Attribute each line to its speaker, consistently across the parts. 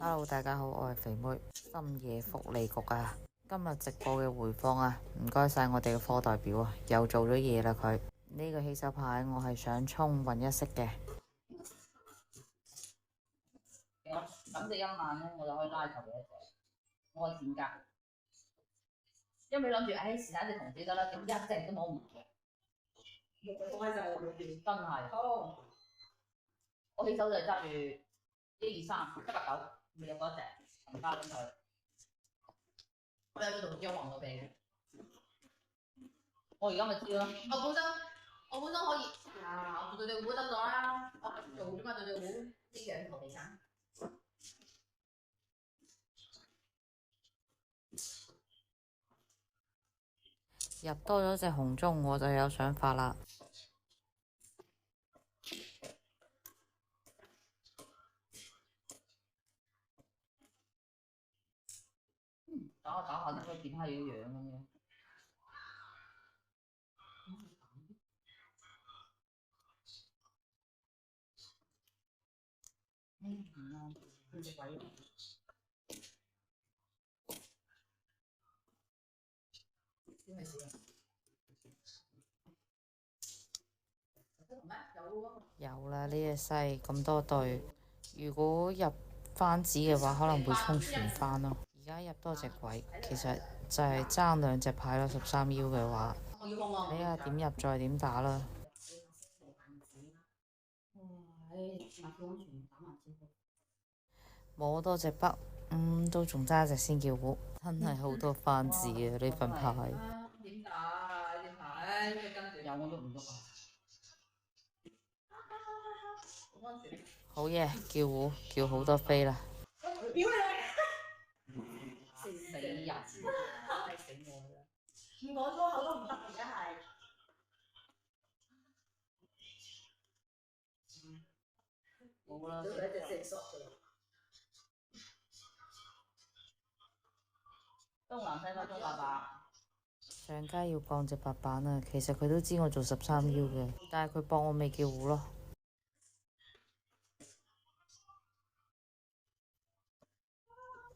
Speaker 1: Hello，大家好，我係肥妹。深夜福利局啊，今日直播嘅回放啊，唔該晒我哋嘅科代表啊，又做咗嘢啦佢。呢個起手牌我係想衝混一色嘅。
Speaker 2: 我抌隻1萬咧，我就可以拉頭嘅一隻，我可以賤格。因為諗住，是但一隻同子得啦，點一隻都冇唔嘅。放喺晒裏邊，真係。好，我起手就揸住1、2、3、789，未入過一隻，唔加緊佢。我有咗同張黃到鼻嘅，我而家咪知咯。我本身可以，我做對對股得咗啦，我做啫嘛對對股，呢樣同地產。
Speaker 1: 入多咗隻紅中，我就有想法啦。
Speaker 2: 打下打下都可以變下樣咁樣。佢隻鬼。咩事啊？
Speaker 1: 有啦，呢隻西咁多對，如果入番子嘅話，可能會衝全番咯。而家入多隻鬼，其實就係爭2隻牌咯。13腰嘅話，睇下點入再點打啦。摸多隻北，都仲爭一隻先叫好，真係好多番子啊呢份牌。
Speaker 2: 點打啊？呢排跟住有我喐唔喐啊？
Speaker 1: 好嘢，叫好，叫好多飛啦。
Speaker 2: 屌你！死人！係死我啦！唔講粗口都唔得，而家係。冇啦。東南西北中800。
Speaker 1: 上街要降隻白板啊！其實佢都知我做13腰嘅，但係佢博我未叫糊咯。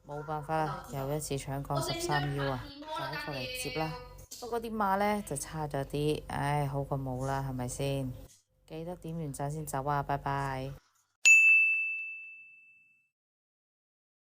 Speaker 1: 冇辦法啦，又一次搶降13腰啊！快過嚟接啦！不過啲馬呢就差咗啲，唉，好過冇啦，係咪先？記得點完讚先走啊！拜拜。